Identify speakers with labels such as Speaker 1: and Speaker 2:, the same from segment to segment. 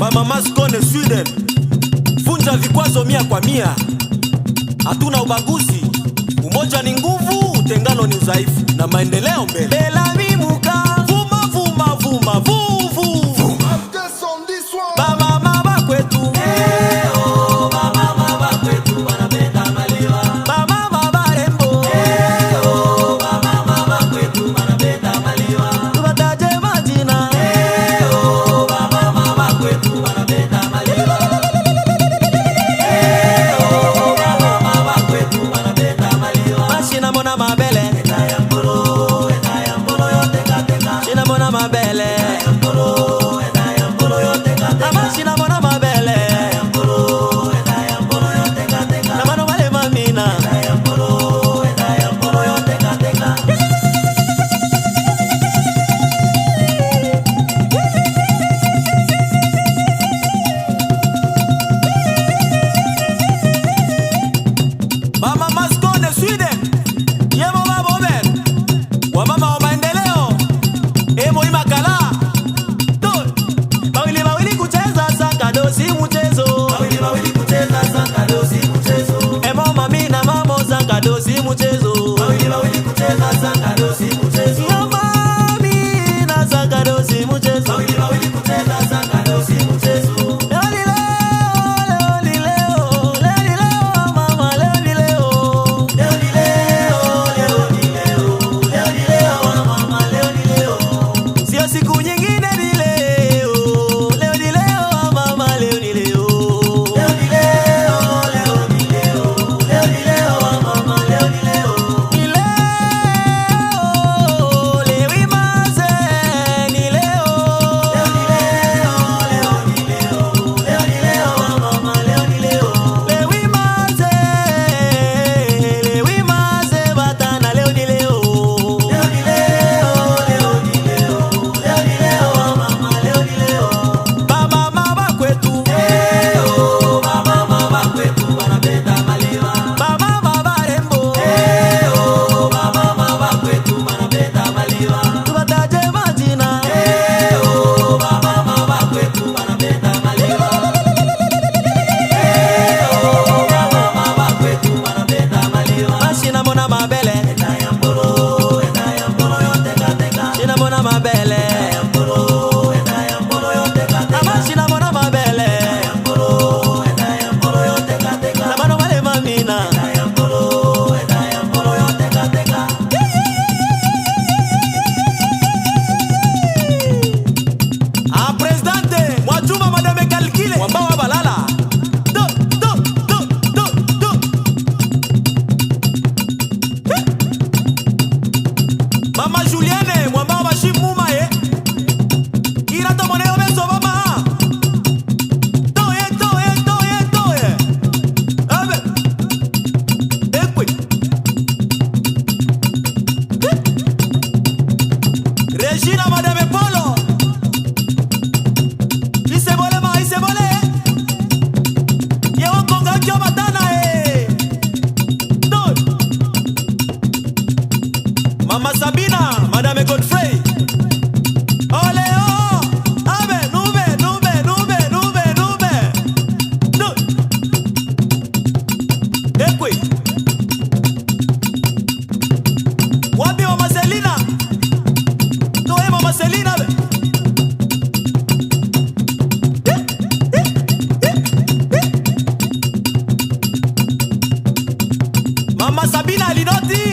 Speaker 1: Mama Maskone Sweden, vunja vikwazo 100%. Hatuna ubaguzi, umoja ni nguvu, utengano ni udhaifu, na maendeleo mbele. Bela mimuka, vuma vuma vuma vuvu. Mama mama kwetu, mama mama kwetu wanapenda maliwa. Mama mama rembo, mama mama kwetu wanapenda maliwa. Tubataje majina, mama mama kwetu wanapenda maliwa. Mama mama kwetu wanapenda maliwa. Mashina mona mabele, etayambolo yote kateka. Shina mona mabele, etayambolo yote kateka. Mashina mona mabele, etayambolo yote kateka. Na mano wale mamina, etayambolo yote kateka. Mama Maskone Sweden, yemo babo ben, wa mama wa maendeleo, emo imakala. Bawili kucheza sakado si mchezo. Bawili kucheza sakado si mchezo. Emo mami na mamo sakado si mchezo. Bawili kucheza sakado si mchezo. Yo mami na sakado si mchezo. Bawili kucheza sakado si mchezo. Siku nyingine ni leo, leo ni leo mama, leo ni leo. Leo ni leo, leo ni leo, leo ni leo mama, leo ni leo. Ni leo, leo imaze, ni leo. Leo ni leo, leo ni leo, leo ni leo mama, leo ni leo. Leo imaze batana, leo ni leo. Leo ni leo, leo ni leo. Mama mama kwetu, mama mama kwetu wanapenda maliwa. Mama mama rembo, mama mama kwetu wanapenda maliwa. Tubataje majina, mama mama kwetu wanapenda maliwa. Mama mama kwetu wanapenda maliwa. Mashina mona mabele, etayambolo yote kateka. Shina mona mabele, mashina mona mabele, etayambolo yote kateka. Na mano wale mamina, etayambolo yote kateka. Presidente Mwachuma madame Kalkile Wambawa balala. Do. Mama Julienne Mwambawa bashimuma Irata moneo beso mama. Toye. Abe. Ekwe. Regina madame Polo. Ise bole. Yewo konga kyo matana Toye. Mama Sabina madame Godfrey. Ole oh. Abe nube. Ekwe. Wapi mama Selina? Toe mama Selina be. Mama Sabina Linoti.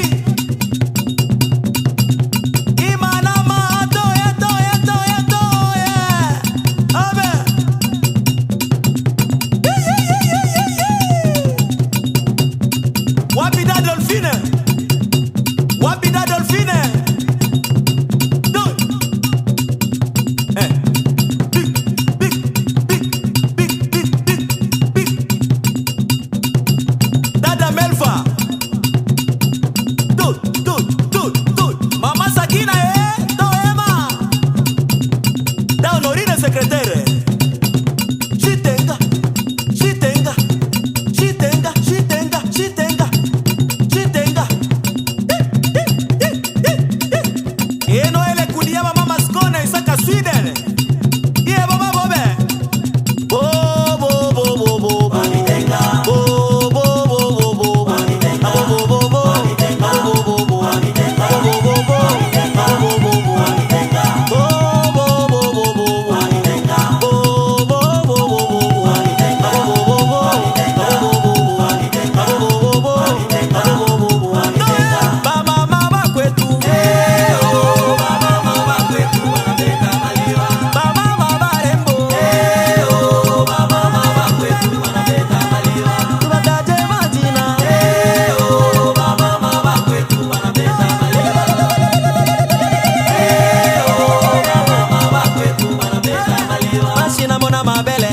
Speaker 1: Imanama toye. Abe. Wapi da Dolphine? Big. Dada Melfa. Mama Sakina Toema. Da Honorine secretaire. Shitenga. Eno ele kudia mama Maskone Isaka Sweden. Ye baba bobe. na mabele